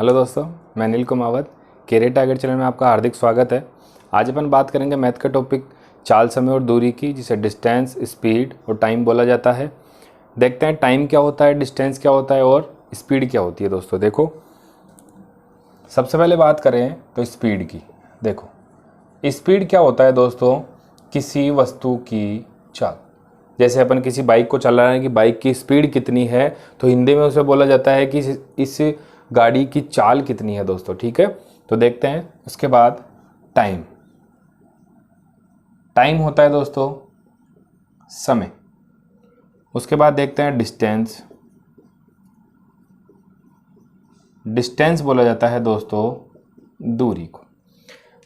Hello दोस्तों, मैं Anil Kumawat. Career target channel में आपका हार्दिक स्वागत है। आज अपन बात करेंगे मैथ का टॉपिक चाल, समय और दूरी की, जिसे डिस्टेंस, स्पीड और टाइम बोला जाता है। देखते हैं टाइम क्या होता है, डिस्टेंस क्या होता है और स्पीड क्या होती है। दोस्तों देखो, सबसे पहले बात करें तो स्पीड की। देखो स्पीड क्या होता है दोस्तों, किसी वस्तु की चाल। जैसे अपन किसी बाइक को चला रहे हैं कि बाइक की स्पीड कितनी है, तो हिंदी में उसे बोला जाता है कि इस गाड़ी की चाल कितनी है दोस्तों। ठीक है, तो देखते हैं। उसके बाद टाइम। टाइम होता है दोस्तों समय। उसके बाद देखते हैं डिस्टेंस। डिस्टेंस बोला जाता है दोस्तों दूरी को।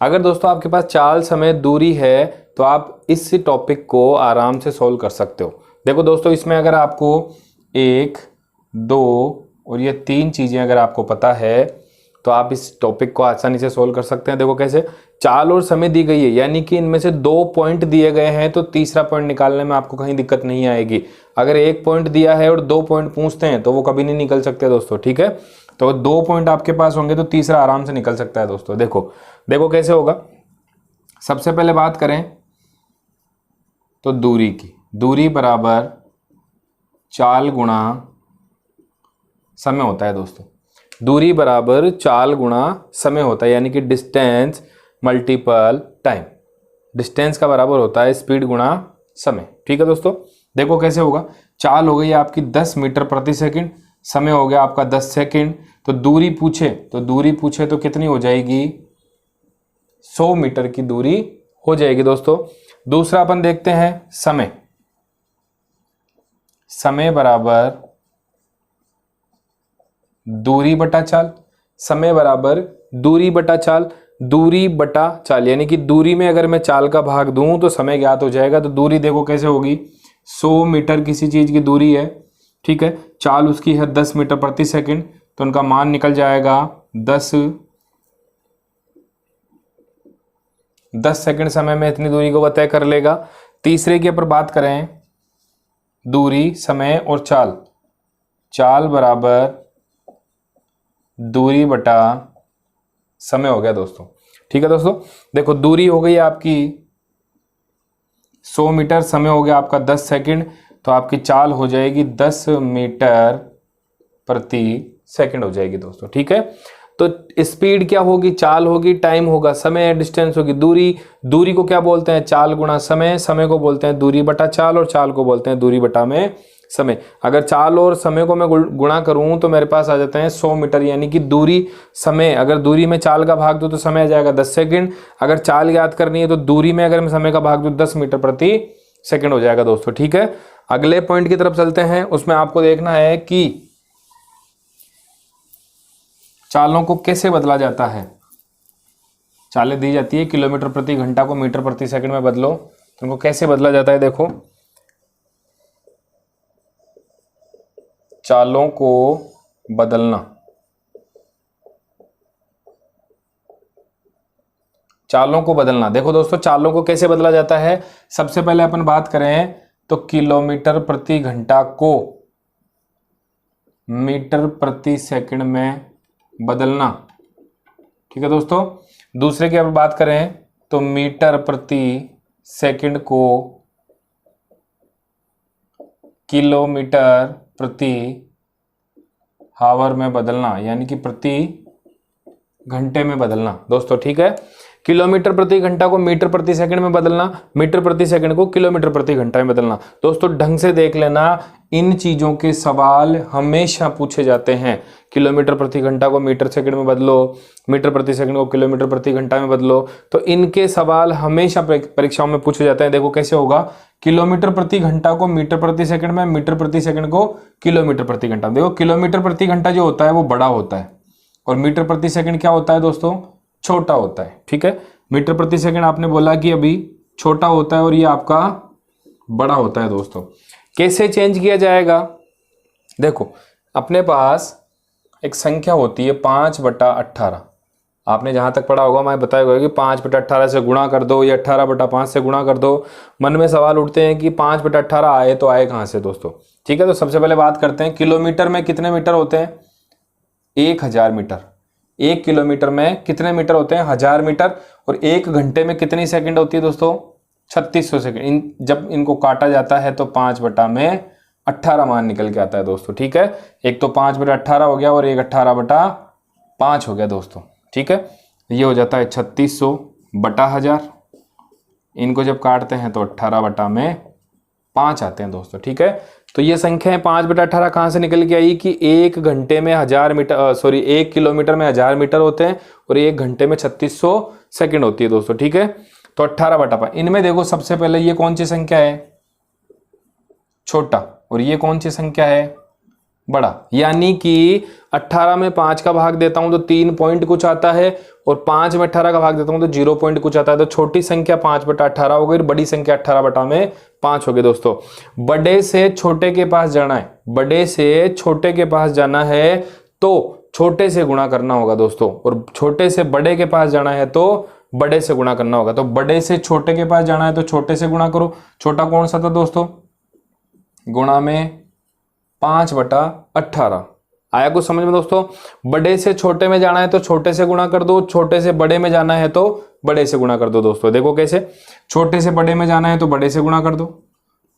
अगर दोस्तों आपके पास चाल, समय, दूरी है तो आप इस टॉपिक को आराम से सॉल्व कर सकते हो। देखो दोस्तों, इसमें अगर आपको 1, 2 और ये 3 चीज़ें अगर आपको पता है तो आप इस टॉपिक को आसानी से सॉल्व कर सकते हैं। देखो कैसे, चाल और समय दी गई है, यानी कि इनमें से 2 पॉइंट दिए गए हैं तो तीसरा पॉइंट निकालने में आपको कहीं दिक्कत नहीं आएगी। अगर 1 पॉइंट दिया है और 2 पॉइंट पूछते हैं तो वो कभी नहीं निकल सकते दोस्तों। ठीक है, तो 2 पॉइंट आपके पास होंगे तो तीसरा आराम से निकल सकता है दोस्तों। देखो देखो कैसे होगा। सबसे पहले बात करें तो दूरी की। दूरी बराबर चाल गुणा समय होता है दोस्तों। दूरी बराबर चाल गुणा समय होता है, यानी कि डिस्टेंस मल्टीपल टाइम। डिस्टेंस का बराबर होता है स्पीड गुणा समय। ठीक है दोस्तों, देखो कैसे होगा। चाल हो गई आपकी 10 मीटर प्रति सेकंड, समय हो गया आपका 10 सेकंड। तो दूरी पूछे तो कितनी हो जाएगी, 100 मीटर की दूरी हो जाएगी दोस्तों। दूसरा अपन देखते हैं समय। समय बराबर दूरी बटा चाल। समय बराबर दूरी बटा चाल। दूरी बटा चाल, यानी कि दूरी में अगर मैं चाल का भाग दूं तो समय ज्ञात हो जाएगा। तो दूरी देखो कैसे होगी, 100 मीटर किसी चीज की दूरी है। ठीक है, चाल उसकी है 10 मीटर प्रति सेकंड, तो उनका मान निकल जाएगा 10 सेकंड समय में इतनी दूरी को वह तय कर लेगा। तीसरे के ऊपर बात करें, दूरी, समय और चाल। चाल बराबर दूरी बटा समय हो गया दोस्तों। ठीक है दोस्तों, देखो दूरी हो गई आपकी 100 मीटर, समय हो गया आपका 10 सेकंड, तो आपकी चाल हो जाएगी 10 मीटर प्रति सेकंड हो जाएगी दोस्तों। ठीक है, तो स्पीड क्या होगी, चाल होगी, टाइम होगा समय, डिस्टेंस होगी दूरी। दूरी को क्या बोलते हैं, चाल गुणा समय। समय को बोलते हैं दूरी बटा चाल और चाल को बोलते हैं दूरी बटा में समय। अगर चाल और समय को मैं गुणा करूं तो मेरे पास आ जाते हैं 100 मीटर, यानी कि दूरी समय। अगर दूरी में चाल का भाग दूं तो समय आ जाएगा 10 सेकंड। अगर चाल याद करनी है तो दूरी में अगर मैं समय का भाग दूं 10 मीटर प्रति सेकंड हो जाएगा दोस्तों। ठीक है, अगले पॉइंट की तरफ चलते हैं। उसमें आपको देखना है कि चालों को कैसे बदला जाता है। चालें दी जाती है किलोमीटर प्रति घंटा को मीटर प्रति सेकंड में बदलो, तो उनको कैसे बदला जाता है। देखो, चालों को बदलना। चालों को बदलना, देखो दोस्तों चालों को कैसे बदला जाता है। सबसे पहले अपन बात करें तो किलोमीटर प्रति घंटा को मीटर प्रति सेकंड में बदलना। ठीक है दोस्तों, दूसरे की अब बात करें तो मीटर प्रति सेकंड को किलोमीटर प्रति हावर में बदलना, यानी कि प्रति घंटे में बदलना दोस्तों। ठीक है, किलोमीटर प्रति घंटा को मीटर प्रति सेकंड में बदलना, मीटर प्रति सेकंड को किलोमीटर प्रति घंटा में बदलना। दोस्तों ढंग से देख लेना, इन चीजों के सवाल हमेशा पूछे जाते हैं। किलोमीटर प्रति घंटा को मीटर सेकंड में बदलो, मीटर प्रति सेकंड को किलोमीटर प्रति घंटा में बदलो, तो इनके सवाल हमेशा परीक्षाओं में पूछे जाते हैं। देखो कैसे होगा, किलोमीटर प्रति घंटा को मीटर प्रति सेकंड में, मीटर प्रति सेकंड को किलोमीटर प्रति घंटा। देखो किलोमीटर प्रति घंटा जो होता है वो बड़ा होता है और मीटर प्रति सेकंड क्या होता है दोस्तों, छोटा होता है। ठीक है, मीटर प्रति सेकंड आपने बोला कि अभी छोटा होता है और ये आपका बड़ा होता है दोस्तों। कैसे चेंज किया जाएगा, देखो अपने पास एक संख्या होती है 5/18। आपने जहां तक पढ़ा होगा मैं बताया कि 5/18 से गुणा कर दो या 18/5 से गुणा कर दो। मन में सवाल उठते हैं कि 5/18 आए तो आए कहां से दोस्तों। ठीक है, तो सबसे पहले बात करते हैं किलोमीटर में कितने मीटर होते हैं, 1000 मीटर। 1 किलोमीटर में कितने मीटर होते हैं? 1000 मीटर। और 1 घंटे में कितनी सेकंड होती है दोस्तों? 3600 सेकंड। जब इनको काटा जाता है तो 5/18 मान निकल के आता है दोस्तों। ठीक है, एक तो 5/18 हो गया और एक 18/5 हो गया दोस्तों। ठीक है, ये हो जाता है 3600/1000। इनको जब काटते हैं तो 18/5 आते हैं दोस्तों। ठीक है, तो ये संख्या है 5/18 कहाँ से निकल के आई कि 1 घंटे में 1000 मीटर, सॉरी 1 किलोमीटर में 1000 मीटर होते हैं और 1 घंटे में 3600 सेकंड होती है दोस्तों। ठीक है, तो 18/5। इनमें देखो सबसे पहले ये कौन सी संख्या है? छोटा। और ये कौन सी संख्या है? बड़ा। यानी कि 18 में 5 का भाग देता हूं तो 3 पॉइंट कुछ आता है और 5 में 18 का भाग देता हूं तो 0 पॉइंट कुछ आता है। तो छोटी संख्या 5/18 हो गई, बड़ी संख्या 18/5 हो गई दोस्तों। बड़े से छोटे के पास जाना है, बड़े से छोटे के पास जाना है तो छोटे से गुणा करना होगा दोस्तों, और छोटे से बड़े के पास जाना है तो बड़े से गुणा करना होगा। तो बड़े से छोटे के पास जाना है तो छोटे से गुणा करो। छोटा कौन सा था दोस्तों? गुणा में 5/18। आया कुछ समझ में दोस्तों? बड़े से छोटे में जाना है तो छोटे से गुणा कर दो, छोटे से बड़े में जाना है तो बड़े से गुणा कर दो दोस्तों। देखो कैसे, छोटे से बड़े में जाना है तो बड़े से गुणा कर दो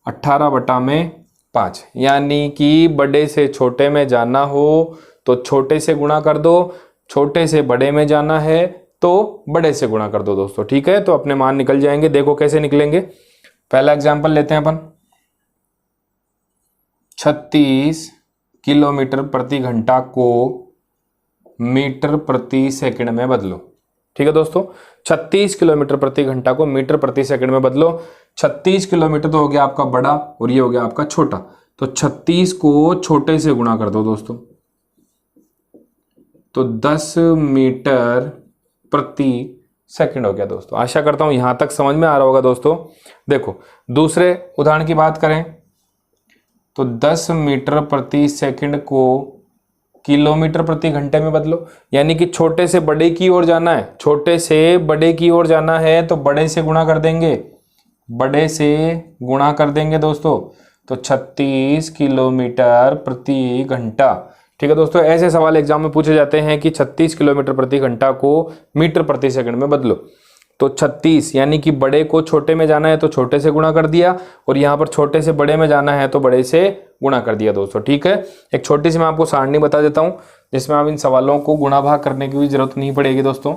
18/5। यानी कि बड़े से छोटे में जाना हो तो छोटे से गुणा कर दो, छोटे से बड़े में जाना है तो बड़े से गुणा कर दो दोस्तों। ठीक है, तो अपने मान निकल जाएंगे। देखो कैसे निकलेंगे। पहला एग्जांपल लेते हैं अपन। 36 किलोमीटर प्रति घंटा को मीटर प्रति सेकंड में बदलो। ठीक है दोस्तों, 36 किलोमीटर प्रति घंटा को मीटर प्रति सेकंड में बदलो। 36 किलोमीटर तो हो गया आपका बड़ा और ये हो गया आपका छोटा। तो 36 को छोटे से गुणा कर दो दोस्तों, तो 10 मीटर प्रति सेकंड हो गया दोस्तों। आशा करता हूं यहां तक समझ में आ रहा होगा दोस्तों। देखो दूसरे उदाहरण की बात करें तो 10 मीटर प्रति सेकंड को किलोमीटर प्रति घंटे में बदलो। यानी कि छोटे से बड़े की ओर जाना है, छोटे से बड़े की ओर जाना है तो बड़े से गुणा कर देंगे, बड़े से गुणा कर देंगे दोस्तों। तो 36 किलोमीटर प्रति घंटा। ठीक है दोस्तों, ऐसे सवाल एग्जाम में पूछे जाते हैं कि 36 किलोमीटर प्रति घंटा को मीटर प्रति सेकंड में बदलो। तो 36 यानी कि बड़े को छोटे में जाना है तो छोटे से गुणा कर दिया, और यहाँ पर छोटे से बड़े में जाना है तो बड़े से गुणा कर दिया दोस्तों। ठीक है, एक छोटी सी मैं आपको सारणी बता देता हूँ जिसमें आप इन सवालों को गुणा भाग करने की भी जरूरत नहीं पड़ेगी दोस्तों।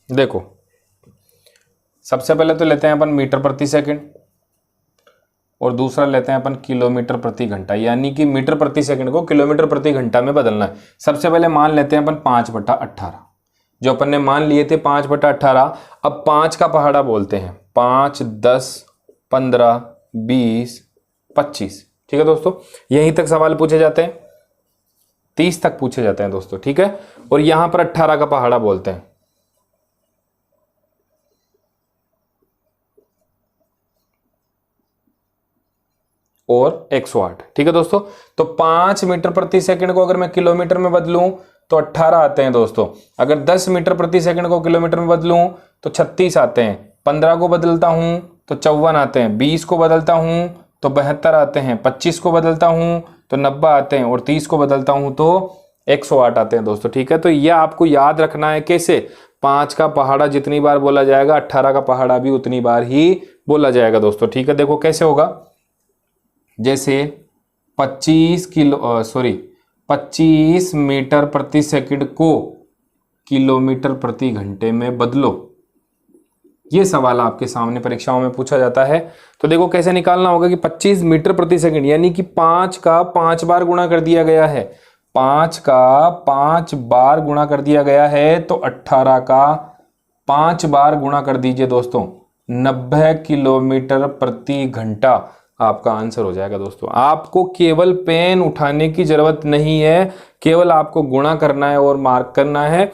देखो सबसे पहले तो लेते हैं अपन मीटर प्रति सेकंड और दूसरा लेते हैं अपन किलोमीटर प्रति घंटा। यानी कि मीटर प्रति सेकंड को किलोमीटर प्रति घंटा में बदलना है। सबसे पहले मान लेते हैं अपन 5/18, जो अपन ने मान लिए थे 5/18। अब 5 का पहाड़ा बोलते हैं, 5, 10, 15, 20, 25। ठीक है दोस्तों, यहीं तक सवाल पूछे जाते हैं, 30 तक पूछे जाते हैं दोस्तों। ठीक है, और यहां पर 18 का पहाड़ा बोलते हैं। और 108। ठीक है दोस्तों, तो 5 मीटर प्रति सेकंड को अगर मैं किलोमीटर में बदलूं तो 18 आते हैं दोस्तों। अगर 10 मीटर प्रति सेकंड को किलोमीटर में बदलूं तो 36 आते हैं। 15 को बदलता हूं तो 54 आते हैं। 20 को बदलता हूं तो 72 आते हैं। 25 को बदलता हूं तो 90 आते हैं और 30 को बदलता हूं तो 108 आते हैं दोस्तों। ठीक है, तो यह आपको याद रखना है। कैसे? 5 का पहाड़ा जितनी बार बोला जाएगा 18 का पहाड़ा भी उतनी बार ही बोला जाएगा दोस्तों। ठीक है, देखो कैसे होगा। जैसे 25 मीटर प्रति सेकंड को किलोमीटर प्रति घंटे में बदलो। ये सवाल आपके सामने परीक्षाओं में पूछा जाता है। तो देखो कैसे निकालना होगा कि 25 मीटर प्रति सेकंड यानी कि 5 का 5 बार गुणा कर दिया गया है, 5 का 5 बार गुणा कर दिया गया है, तो 18 का 5 बार गुणा कर दीजिए दोस्तों, 90 किलोमीटर प्रति घंटा आपका आंसर हो जाएगा दोस्तों। आपको केवल पेन उठाने की जरूरत नहीं है, केवल आपको गुणा करना है और मार्क करना है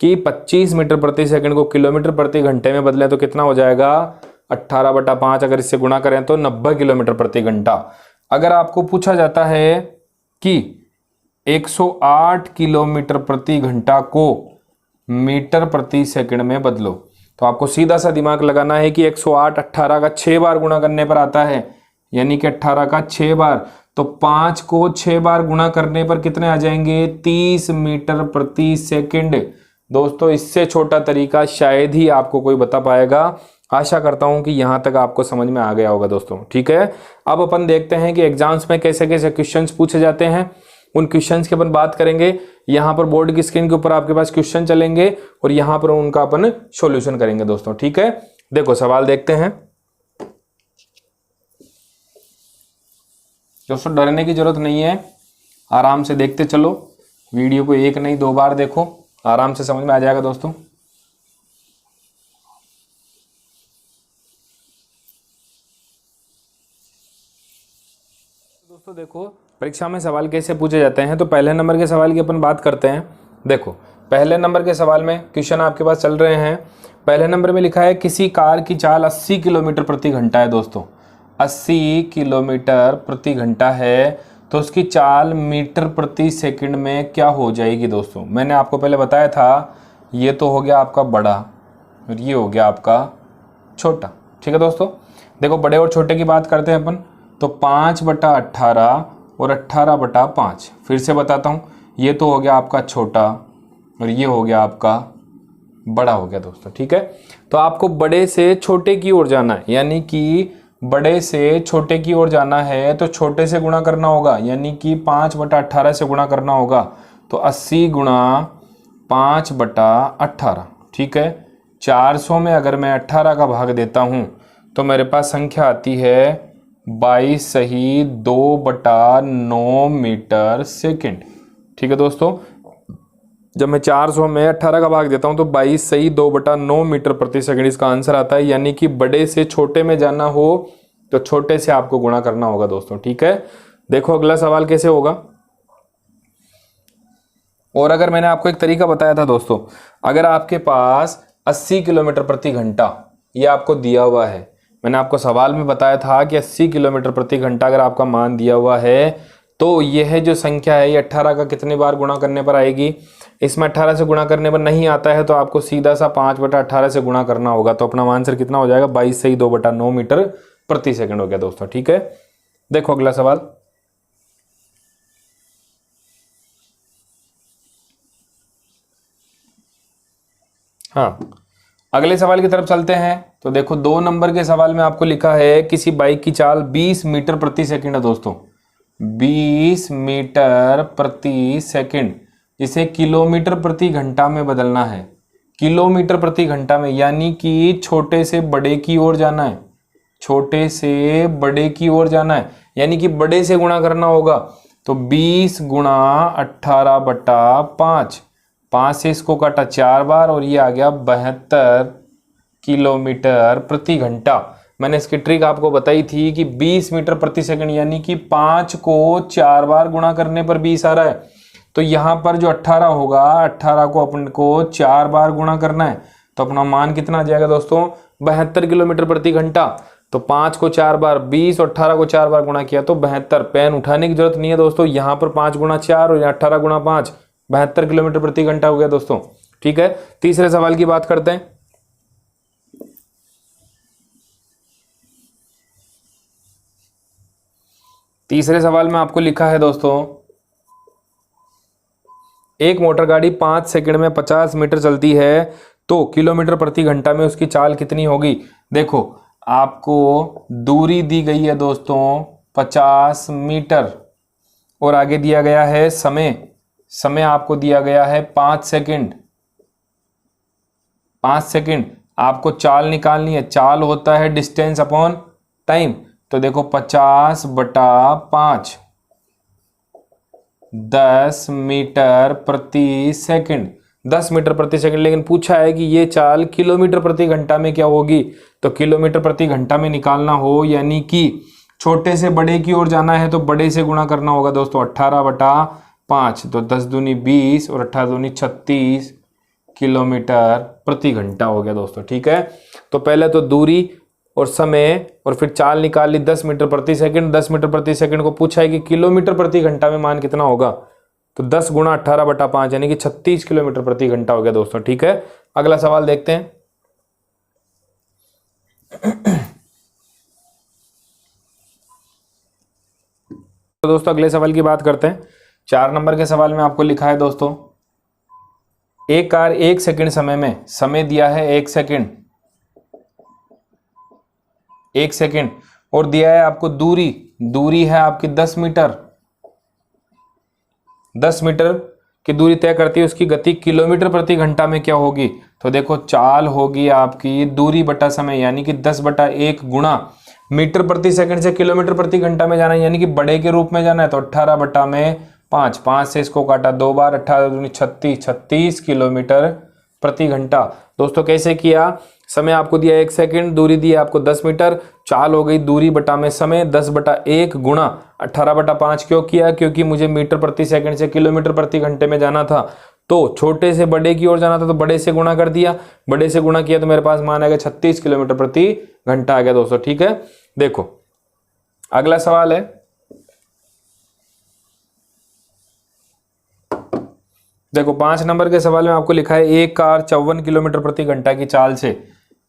कि 25 मीटर प्रति सेकंड को किलोमीटर प्रति घंटे में बदलें तो कितना हो जाएगा 18/5। अगर इससे गुणा करें तो 90 किलोमीटर प्रति घंटा। अगर आपको पूछा जाता है कि 108 किलोमीटर प्रति घंटा को मीटर प्रति सेकंड में बदलो, तो आपको सीधा सा दिमाग लगाना है कि 108 18 का 6 बार गुणा करने पर आता है, यानी कि 18 का 6 बार, तो 5 को 6 बार गुणा करने पर कितने आ जाएंगे, 30 मीटर प्रति सेकंड। दोस्तों इससे छोटा तरीका शायद ही आपको कोई बता पाएगा। आशा करता हूं कि यहां तक आपको समझ में आ गया होगा दोस्तों, ठीक है। अब अपन देखते हैं कि एग्जाम्स में कैसे कैसे क्वेश्चंस पूछे जाते हैं, उन क्वेश्चंस की अपन बात करेंगे। यहाँ पर बोर्ड की स्क्रीन के ऊपर आपके पास क्वेश्चन चलेंगे और यहाँ पर उनका अपन सॉल्यूशन करेंगे दोस्तों, ठीक है। देखो सवाल देखते हैं दोस्तों, डरने की जरूरत नहीं है, आराम से देखते चलो, वीडियो को एक नहीं 2 बार देखो, आराम से समझ में आ जाएगा दोस्तों। दोस्तों देखो परीक्षा में सवाल कैसे पूछे जाते हैं, तो पहले नंबर के सवाल की अपन बात करते हैं। देखो पहले नंबर के सवाल में क्वेश्चन आपके पास चल रहे हैं। पहले नंबर में लिखा है किसी कार की चाल 80 किलोमीटर प्रति घंटा है दोस्तों, 80 किलोमीटर प्रति घंटा है, तो उसकी चाल मीटर प्रति सेकंड में क्या हो जाएगी दोस्तों। मैंने आपको पहले बताया था, ये तो हो गया आपका बड़ा और ये हो गया आपका छोटा, ठीक है दोस्तों। देखो बड़े और छोटे की बात करते हैं अपन, तो 5/18 और 18/5। फिर से बताता हूँ, ये तो हो गया आपका छोटा और ये हो गया आपका बड़ा हो गया दोस्तों, ठीक है। तो आपको बड़े से छोटे की ओर जाना है, यानी कि बड़े से छोटे की ओर जाना है तो छोटे से गुणा करना होगा, यानी कि 5/18 से गुणा करना होगा। तो 80 गुणा 5/18, ठीक है। 400 में अगर मैं 18 का भाग देता हूँ तो मेरे पास संख्या आती है 22 सही 2/9 मीटर सेकंड, ठीक है दोस्तों। जब मैं 400 में 18 का भाग देता हूं तो 22 सही 2/9 मीटर प्रति सेकंड इसका आंसर आता है, यानी कि बड़े से छोटे में जाना हो तो छोटे से आपको गुणा करना होगा दोस्तों, ठीक है। देखो अगला सवाल कैसे होगा। और अगर मैंने आपको एक तरीका बताया था दोस्तों, अगर आपके पास 80 किलोमीटर प्रति घंटा ये आपको दिया हुआ है, मैंने आपको सवाल में बताया था कि 80 किलोमीटर प्रति घंटा अगर आपका मान दिया हुआ है तो यह जो संख्या है ये 18 का कितनी बार गुणा करने पर आएगी। इसमें 18 से गुणा करने पर नहीं आता है तो आपको सीधा सा 5/18 से गुणा करना होगा, तो अपना आंसर कितना हो जाएगा, 22 सही 2/9 मीटर प्रति सेकंड हो गया दोस्तों, ठीक है। देखो अगला सवाल, हाँ अगले सवाल की तरफ चलते हैं। तो देखो 2 नंबर के सवाल में आपको लिखा है किसी बाइक की चाल 20 मीटर प्रति सेकंड है दोस्तों, 20 मीटर प्रति सेकंड, इसे किलोमीटर प्रति घंटा में बदलना है, किलोमीटर प्रति घंटा में, यानी कि छोटे से बड़े की ओर जाना है, छोटे से बड़े की ओर जाना है, यानी कि बड़े से गुणा करना होगा। तो 20 गुणा 18/5, 5 से इसको काटा 4 बार और ये आ गया 72 किलोमीटर प्रति घंटा। मैंने इसकी ट्रिक आपको बताई थी कि 20 मीटर प्रति सेकंड, यानी कि 5 को 4 बार गुणा करने पर 20 आ रहा है, तो यहाँ पर जो 18 होगा, 18 को अपन को 4 बार गुणा करना है, तो अपना मान कितना आ जाएगा दोस्तों, 72 किलोमीटर प्रति घंटा। तो 5 को 4 बार 20 और 18 को 4 बार गुणा किया तो 72। पेन उठाने की जरूरत नहीं है दोस्तों, यहाँ पर 5 गुणा 4 और 18 गुणा 5, 72 किलोमीटर प्रति घंटा हो गया दोस्तों, ठीक है। तीसरे सवाल की बात करते हैं। तीसरे सवाल में आपको लिखा है दोस्तों, एक मोटर गाड़ी 5 सेकंड में 50 मीटर चलती है तो किलोमीटर प्रति घंटा में उसकी चाल कितनी होगी। देखो आपको दूरी दी गई है दोस्तों 50 मीटर और आगे दिया गया है समय, समय आपको दिया गया है 5 सेकंड, 5 सेकंड। आपको चाल निकालनी है, चाल होता है डिस्टेंस अपॉन टाइम, तो देखो 50/5 10 मीटर प्रति सेकंड, 10 मीटर प्रति सेकंड। लेकिन पूछा है कि ये चाल किलोमीटर प्रति घंटा में क्या होगी, तो किलोमीटर प्रति घंटा में निकालना हो, यानी कि छोटे से बड़े की ओर जाना है तो बड़े से गुणा करना होगा दोस्तों, 18/5, तो 10 दूनी 20 और 18 दूनी 36 किलोमीटर प्रति घंटा हो गया दोस्तों, ठीक है। तो पहले तो दूरी और समय और फिर चाल निकाल ली 10 मीटर प्रति सेकंड, 10 मीटर प्रति सेकंड को पूछा है कि किलोमीटर प्रति घंटा में मान कितना होगा, तो 10 गुणा 18/5 यानी कि 36 किलोमीटर प्रति घंटा हो गया दोस्तों, ठीक है। अगला सवाल देखते हैं। तो दोस्तों अगले सवाल की बात करते हैं। 4 नंबर के सवाल में आपको लिखा है दोस्तों, एक कार 1 सेकंड समय में, समय दिया है 1 सेकंड, 1 सेकंड, और दिया है आपको दूरी, दूरी है आपकी 10 मीटर, 10 मीटर की दूरी तय करती है, उसकी गति किलोमीटर प्रति घंटा में क्या होगी? तो देखो चाल होगी आपकी दूरी बटा समय, यानी कि 10/1 गुणा मीटर प्रति सेकंड से किलोमीटर प्रति घंटा में जाना है, यानी कि बड़े के रूप में जाना है, तो 18/5, 5 से इसको काटा 2 बार, 18 दूनी 36, 36 किलोमीटर प्रति घंटा। दोस्तों कैसे किया? समय आपको दिया 1 सेकंड, दूरी दी आपको 10 मीटर, चाल हो गई दूरी बटा में समय 10/1 गुणा 18/5। क्यों किया? क्योंकि मुझे मीटर प्रति सेकंड से किलोमीटर प्रति घंटे में जाना था, तो छोटे से बड़े की ओर जाना था, तो बड़े से गुणा कर दिया, बड़े से गुणा किया तो मेरे पास मान आ गया 36 किलोमीटर प्रति घंटा आ गया दोस्तों। ठीक है, देखो अगला सवाल है, देखो 5 नंबर के सवाल में आपको लिखा है एक कार 54 किलोमीटर प्रति घंटा की चाल से,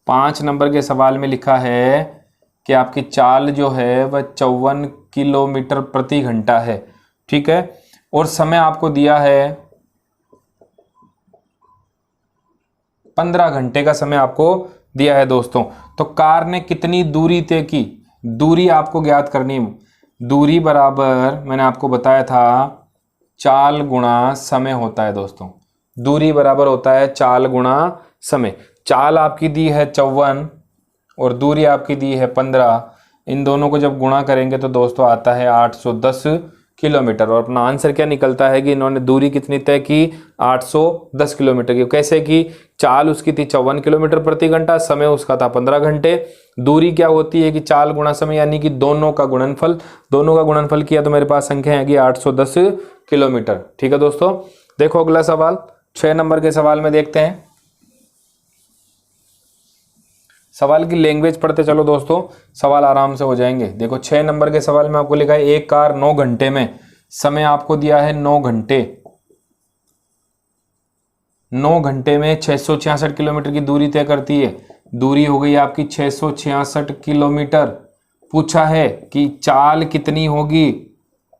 5 नंबर के सवाल में लिखा है कि आपकी चाल जो है वह 54 किलोमीटर प्रति घंटा है। ठीक है, और समय आपको दिया है 15 घंटे का समय आपको दिया है दोस्तों। तो कार ने कितनी दूरी तय की? दूरी आपको ज्ञात करनी, दूरी बराबर मैंने आपको बताया था चाल गुणा समय होता है दोस्तों। दूरी बराबर होता है चाल गुणा समय। चाल आपकी दी है 54 और दूरी आपकी दी है 15, इन दोनों को जब गुणा करेंगे तो दोस्तों आता है 810 किलोमीटर। और अपना आंसर क्या निकलता है कि इन्होंने दूरी कितनी तय की? 810 किलोमीटर की। कैसे की? चाल उसकी थी 54 किलोमीटर प्रति घंटा, समय उसका था 15 घंटे। दूरी क्या होती है कि चाल गुणा समय, यानी कि दोनों का गुणनफल, दोनों का गुणनफल किया तो मेरे पास संख्या है कि 810 किलोमीटर। ठीक है दोस्तों, देखो अगला सवाल 6 नंबर के सवाल में देखते हैं। सवाल की लैंग्वेज पढ़ते चलो दोस्तों, सवाल आराम से हो जाएंगे। देखो 6 नंबर के सवाल में आपको लिखा है एक कार 9 घंटे में, समय आपको दिया है 9 घंटे, 9 घंटे में 666 किलोमीटर की दूरी तय करती है। दूरी हो गई आपकी 666 किलोमीटर। पूछा है कि चाल कितनी होगी?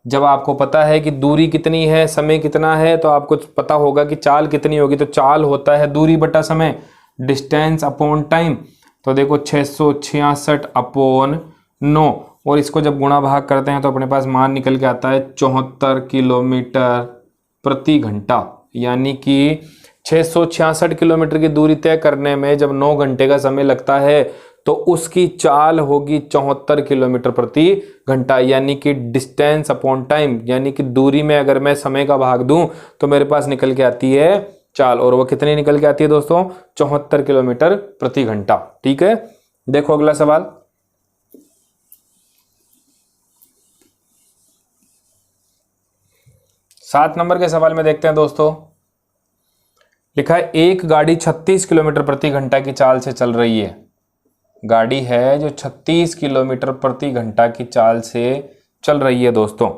जब आपको पता है कि दूरी कितनी है, समय कितना है, तो आपको पता होगा कि चाल कितनी होगी। तो चाल होता है दूरी बटा समय, डिस्टेंस अपॉन टाइम। तो देखो 666/9, और इसको जब गुणा भाग करते हैं तो अपने पास मान निकल के आता है 74 किलोमीटर प्रति घंटा। यानी कि 666 किलोमीटर की दूरी तय करने में जब 9 घंटे का समय लगता है तो उसकी चाल होगी 74 किलोमीटर प्रति घंटा, यानी कि डिस्टेंस अपॉन टाइम, यानी कि दूरी में अगर मैं समय का भाग दूं तो मेरे पास निकल के आती है चाल, और वो कितनी निकल के आती है दोस्तों? 74 किलोमीटर प्रति घंटा। ठीक है, देखो अगला सवाल, सात नंबर के सवाल में देखते हैं दोस्तों। लिखा है एक गाड़ी 36 किलोमीटर प्रति घंटा की चाल से चल रही है। गाड़ी है जो 36 किलोमीटर प्रति घंटा की चाल से चल रही है दोस्तों।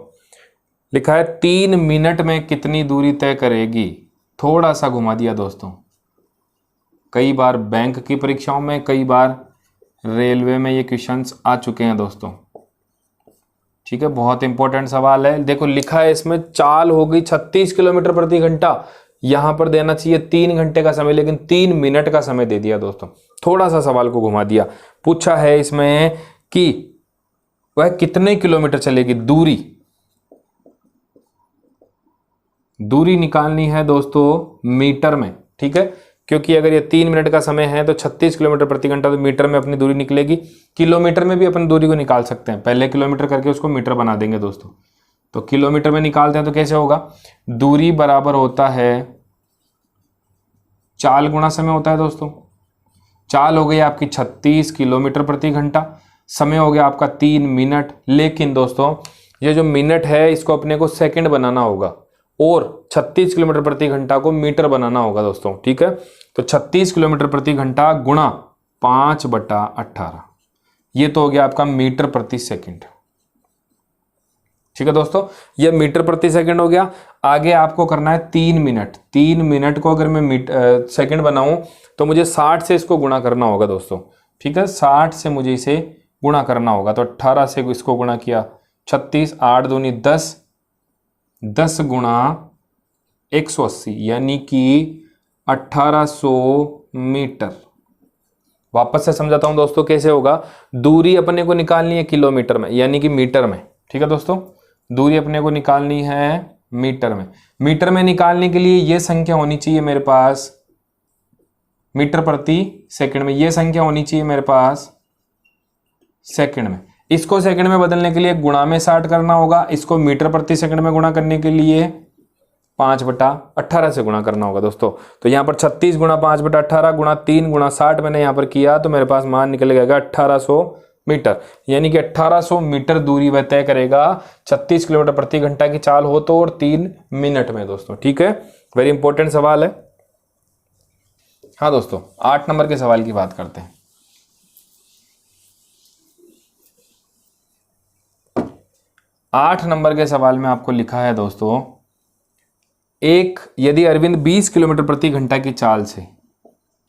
लिखा है 3 मिनट में कितनी दूरी तय करेगी? थोड़ा सा घुमा दिया दोस्तों, कई बार बैंक की परीक्षाओं में, कई बार रेलवे में ये क्वेश्चंस आ चुके हैं दोस्तों। ठीक है, बहुत इंपॉर्टेंट सवाल है। देखो लिखा है इसमें चाल हो गई 36 किलोमीटर प्रति घंटा, यहां पर देना चाहिए 3 घंटे का समय, लेकिन 3 मिनट का समय दे दिया दोस्तों। थोड़ा सा सवाल को घुमा दिया। पूछा है इसमें कि वह कितने किलोमीटर चलेगी? दूरी, दूरी निकालनी है दोस्तों मीटर में। ठीक है, क्योंकि अगर ये 3 मिनट का समय है तो 36 किलोमीटर प्रति घंटा, तो मीटर में अपनी दूरी निकलेगी। किलोमीटर में भी अपन दूरी को निकाल सकते हैं, पहले किलोमीटर करके उसको मीटर बना देंगे दोस्तों। तो किलोमीटर में निकालते हैं तो कैसे होगा? दूरी बराबर होता है चाल गुणा समय होता है दोस्तों। चाल हो गई आपकी 36 किलोमीटर प्रति घंटा, समय हो गया आपका 3 मिनट। लेकिन दोस्तों ये जो मिनट है इसको अपने को सेकंड बनाना होगा, और 36 किलोमीटर प्रति घंटा को मीटर बनाना होगा दोस्तों। ठीक है, तो 36 किलोमीटर प्रति घंटा गुणा 5/18, ये तो हो गया आपका मीटर प्रति सेकंड। ठीक है दोस्तों, ये मीटर प्रति सेकंड हो गया। आगे आपको करना है 3 मिनट। 3 मिनट को अगर मैं सेकंड बनाऊं तो मुझे 60 से इसको गुणा करना होगा दोस्तों। ठीक है, 60 से मुझे इसे गुणा करना होगा। तो 18 से इसको गुणा किया 36, 8 दूनी 10, 10 गुणा 180 यानी कि 1800 मीटर। वापस से समझाता हूं दोस्तों कैसे होगा। दूरी अपने को निकालनी है किलोमीटर में यानी कि मीटर में, ठीक है दोस्तों। दूरी अपने को निकालनी है मीटर में। मीटर में निकालने के लिए यह संख्या होनी चाहिए मेरे पास मीटर प्रति सेकंड में, यह संख्या होनी चाहिए मेरे पास सेकंड में। इसको सेकंड में बदलने के लिए गुणा में 60 करना होगा, इसको मीटर प्रति सेकंड में गुणा करने के लिए 5/18 से गुणा करना होगा दोस्तों। तो यहाँ पर 36 गुणा 5/18 गुणा 3 गुणा 60 मैंने यहाँ पर किया तो मेरे पास मान निकल जाएगा 1800 मीटर, यानी कि 1800 मीटर दूरी वह तय करेगा 36 किलोमीटर प्रति घंटा की चाल हो तो, और 3 मिनट में दोस्तों, ठीक है। वेरी इंपॉर्टेंट सवाल है। हाँ दोस्तों, 8 नंबर के सवाल की बात करते हैं। 8 नंबर के सवाल में आपको लिखा है दोस्तों, यदि अरविंद 20 किलोमीटर प्रति घंटा की चाल से,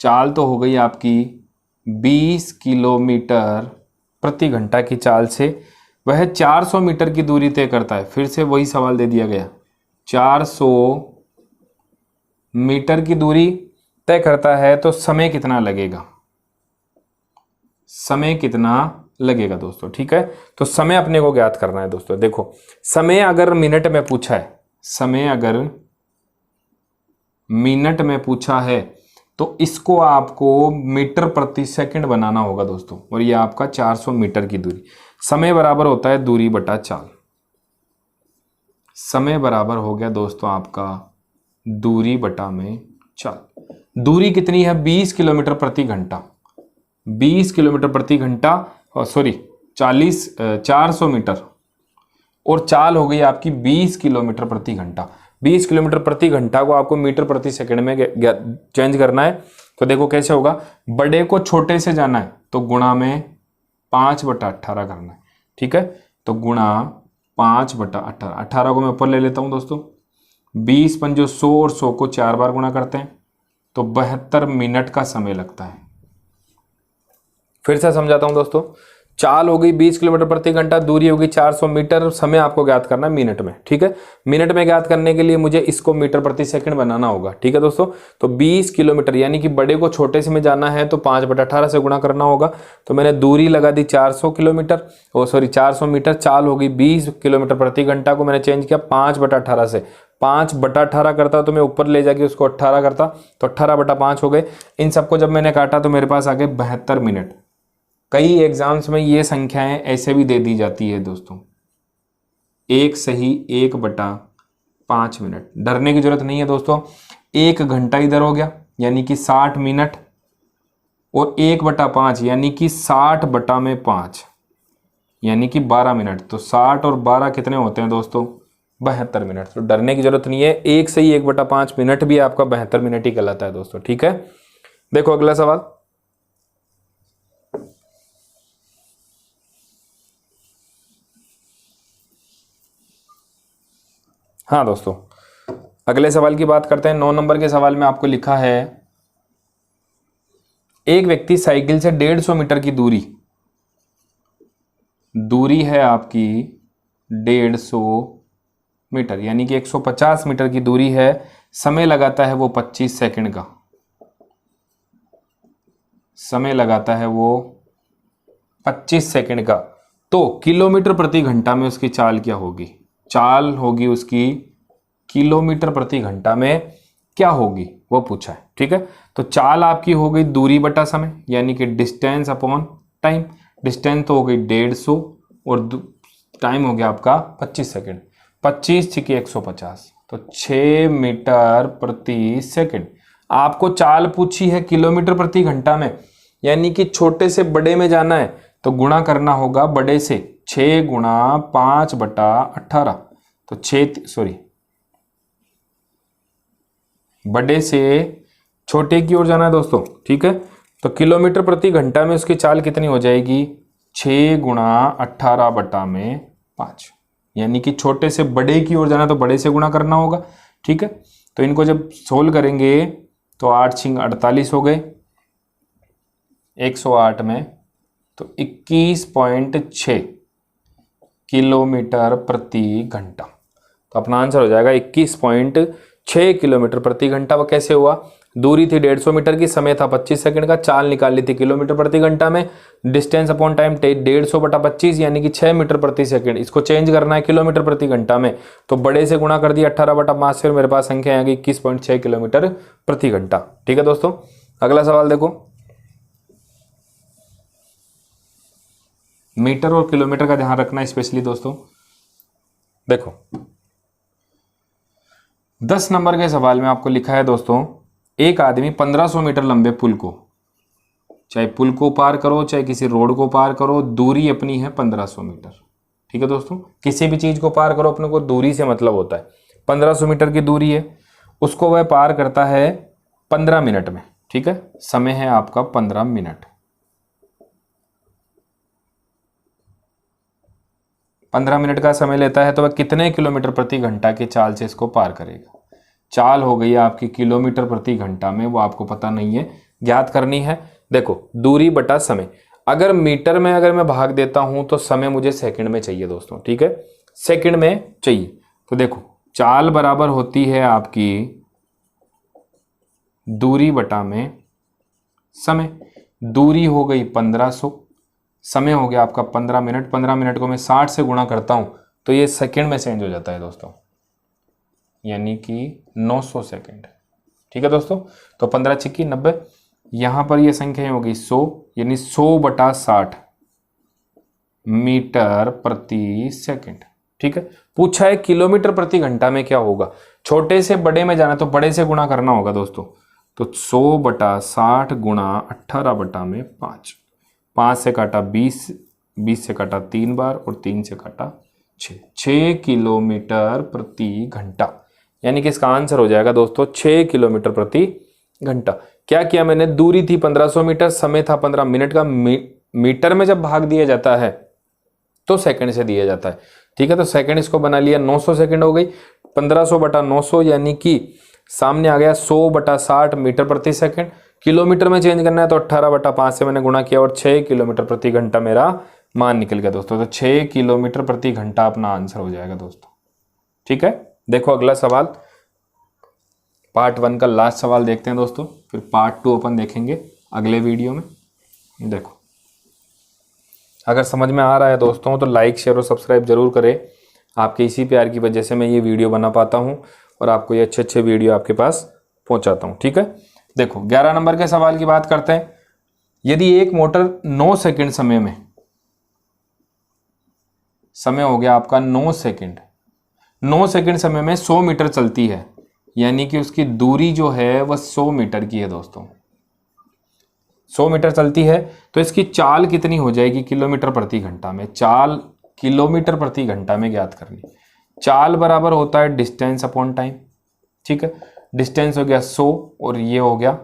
चाल तो हो गई आपकी 20 किलोमीटर प्रति घंटा की चाल से वह 400 मीटर की दूरी तय करता है। फिर से वही सवाल दे दिया गया, 400 मीटर की दूरी तय करता है तो समय कितना लगेगा, समय कितना लगेगा दोस्तों, ठीक है। तो समय अपने को ज्ञात करना है दोस्तों। देखो, समय अगर मिनट में पूछा है, समय अगर मिनट में पूछा है तो इसको आपको मीटर प्रति सेकंड बनाना होगा दोस्तों, और ये आपका 400 मीटर की दूरी। समय बराबर होता है दूरी बटा चाल। समय बराबर हो गया दोस्तों आपका दूरी बटा में चाल। दूरी कितनी है, 20 किलोमीटर प्रति घंटा, 20 किलोमीटर प्रति घंटा, सॉरी 400 मीटर, और चाल हो गई आपकी 20 किलोमीटर प्रति घंटा। 20 किलोमीटर प्रति घंटा को आपको मीटर प्रति सेकंड में चेंज करना है। तो देखो कैसे होगा, बड़े को छोटे से जाना है तो गुणा में 5/18 करना है, ठीक है। तो गुणा 5/18, 18 को मैं ऊपर ले लेता हूं दोस्तों। 20 पंजो 100 और 100 को 4 बार गुणा करते हैं तो 72 मिनट का समय लगता है। फिर से समझाता हूं दोस्तों, चाल हो गई 20 किलोमीटर प्रति घंटा, दूरी होगी 400 मीटर, समय आपको ज्ञात करना है मिनट में, ठीक है। मिनट में ज्ञात करने के लिए मुझे इसको मीटर प्रति सेकंड बनाना होगा, ठीक है दोस्तों। तो 20 किलोमीटर यानी कि बड़े को छोटे से में जाना है तो 5/18 से गुणा करना होगा। तो मैंने दूरी लगा दी 400 किलोमीटर, 400 मीटर, चाल होगी 20 किलोमीटर प्रति घंटा को मैंने चेंज किया 5/18 से। 5/18 करता तो मैं ऊपर ले जाके उसको 18 करता तो 18/5 हो गए। इन सबको जब मैंने काटा तो मेरे पास आ गए 72 मिनट। कई एग्जाम्स में ये संख्याएं ऐसे भी दे दी जाती है दोस्तों, 1 सही 1/5 मिनट। डरने की जरूरत नहीं है दोस्तों। 1 घंटा इधर हो गया यानी कि 60 मिनट, और 1/5 यानी कि 60/5 यानी कि 12 मिनट। तो 60 और 12 कितने होते हैं दोस्तों, 72 मिनट। तो डरने की जरूरत नहीं है, 1 सही 1/5 मिनट भी आपका 72 मिनट ही कहलाता है दोस्तों, ठीक है। देखो अगला सवाल, हाँ दोस्तों अगले सवाल की बात करते हैं। 9 नंबर के सवाल में आपको लिखा है, एक व्यक्ति साइकिल से 150 मीटर की दूरी है आपकी 150 मीटर यानी कि 150 मीटर की दूरी है। समय लगाता है वो 25 सेकंड का, समय लगाता है वो 25 सेकंड का। तो किलोमीटर प्रति घंटा में उसकी चाल क्या होगी, चाल होगी उसकी किलोमीटर प्रति घंटा में क्या होगी वो पूछा है, ठीक है। तो चाल आपकी हो गई दूरी बटा समय यानी कि डिस्टेंस अपॉन टाइम। डिस्टेंस तो हो गई 150 और टाइम हो गया आपका 25 सेकंड। 25 छिके 150 तो 6 मीटर प्रति सेकंड। आपको चाल पूछी है किलोमीटर प्रति घंटा में, यानी कि छोटे से बड़े में जाना है तो गुणा करना होगा बड़े से। 6 गुणा 5/18 तो 6 बड़े से छोटे की ओर जाना है दोस्तों, ठीक है। तो किलोमीटर प्रति घंटा में उसकी चाल कितनी हो जाएगी, 6 गुणा 18/5 यानी कि छोटे से बड़े की ओर जाना तो बड़े से गुणा करना होगा, ठीक है। तो इनको जब सोल्व करेंगे तो 8 छिंग 48 हो गए 108 में, तो 21.6 किलोमीटर प्रति घंटा। तो अपना आंसर हो जाएगा 21.6 किलोमीटर प्रति घंटा। वो कैसे हुआ? दूरी थी 150 मीटर की, समय था 25 सेकंड का, चाल निकाली थी किलोमीटर प्रति घंटा में, डिस्टेंस अपॉन टाइम 150/25 यानी कि 6 मीटर प्रति सेकंड। इसको चेंज करना है किलोमीटर प्रति घंटा में, तो बड़े से गुणा कर दिया 18/5 से, और मेरे पास संख्या आ गई 21.6 किलोमीटर प्रति घंटा। ठीक है दोस्तों, अगला सवाल देखो। मीटर और किलोमीटर का ध्यान रखना स्पेशली दोस्तों। देखो 10 नंबर के सवाल में आपको लिखा है दोस्तों, एक आदमी 1500 मीटर लंबे पुल को, चाहे पुल को पार करो चाहे किसी रोड को पार करो, दूरी अपनी है 1500 मीटर। ठीक है दोस्तों, किसी भी चीज को पार करो अपने को दूरी से मतलब होता है। 1500 मीटर की दूरी है, उसको वह पार करता है 15 मिनट में। ठीक है, समय है आपका 15 मिनट। 15 मिनट का समय लेता है तो वह कितने किलोमीटर प्रति घंटा की चाल से इसको पार करेगा? चाल हो गई आपकी किलोमीटर प्रति घंटा में, वो आपको पता नहीं है, ज्ञात करनी है। देखो दूरी बटा समय, अगर मीटर में अगर मैं भाग देता हूं तो समय मुझे सेकंड में चाहिए दोस्तों। ठीक है, सेकंड में चाहिए। तो देखो चाल बराबर होती है आपकी दूरी बटा में समय। दूरी हो गई 1500, समय हो गया आपका 15 मिनट। 15 मिनट को मैं 60 से गुणा करता हूं तो ये सेकंड में चेंज हो जाता है दोस्तों, यानी कि 900 सेकंड। ठीक है दोस्तों, तो 15 छिक्की 90, यहां पर ये संख्या होगी 100, यानी 100/60 मीटर प्रति सेकंड। ठीक है, पूछा है किलोमीटर प्रति घंटा में क्या होगा। छोटे से बड़े में जाना तो बड़े से गुणा करना होगा दोस्तों। तो 100/60 गुणा 18/5, 5 से काटा 20, 20 से काटा 3 बार और 3 से काटा 6 किलोमीटर प्रति घंटा, यानी कि इसका आंसर हो जाएगा दोस्तों 6 किलोमीटर प्रति घंटा। क्या किया मैंने? दूरी थी 1500 मीटर, समय था 15 मिनट का। मीटर में जब भाग दिया जाता है तो सेकंड से दिया जाता है। ठीक है, तो सेकंड इसको बना लिया, 900 सेकंड हो गई। 1500/900 यानी कि सामने आ गया 100/60 मीटर प्रति सेकंड। किलोमीटर में चेंज करना है तो 18/5 से मैंने गुणा किया और 6 किलोमीटर प्रति घंटा मेरा मान निकल गया दोस्तों। तो 6 किलोमीटर प्रति घंटा अपना आंसर हो जाएगा दोस्तों। ठीक है, देखो अगला सवाल, पार्ट 1 का लास्ट सवाल देखते हैं दोस्तों, फिर पार्ट 2 अपन देखेंगे अगले वीडियो में। देखो अगर समझ में आ रहा है दोस्तों तो लाइक शेयर और सब्सक्राइब जरूर करें। आपके इसी प्यार की वजह से मैं ये वीडियो बना पाता हूँ और आपको ये अच्छे अच्छे वीडियो आपके पास पहुँचाता हूँ। ठीक है, देखो 11 नंबर के सवाल की बात करते हैं। यदि एक मोटर 9 सेकंड समय में, समय हो गया आपका 9 सेकंड, 9 सेकंड समय में 100 मीटर चलती है, यानी कि उसकी दूरी जो है वह 100 मीटर की है दोस्तों। 100 मीटर चलती है तो इसकी चाल कितनी हो जाएगी किलोमीटर प्रति घंटा में? चाल किलोमीटर प्रति घंटा में ज्ञात करनी। चाल बराबर होता है डिस्टेंस अपॉन टाइम। ठीक है, डिस्टेंस हो गया 100 और ये हो गया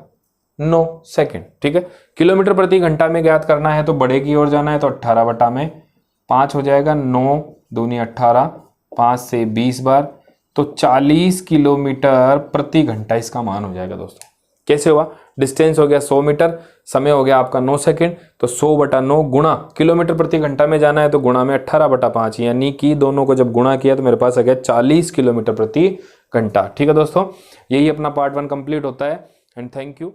9 सेकंड। ठीक है, किलोमीटर प्रति घंटा में ज्ञात करना है तो बड़े की ओर जाना है, तो 18/5 हो जाएगा। 9 दूनी 18, 5 से 20 बार, तो 40 किलोमीटर प्रति घंटा इसका मान हो जाएगा दोस्तों। कैसे हुआ? डिस्टेंस हो गया 100 मीटर, समय हो गया आपका 9 सेकंड, तो 100/9 गुणा किलोमीटर प्रति घंटा में जाना है तो गुणा में 18/5, यानी कि दोनों को जब गुणा किया तो मेरे पास आ गया 40 किलोमीटर प्रति घंटा। ठीक है दोस्तों, यही अपना पार्ट 1 कंप्लीट होता है। And thank you.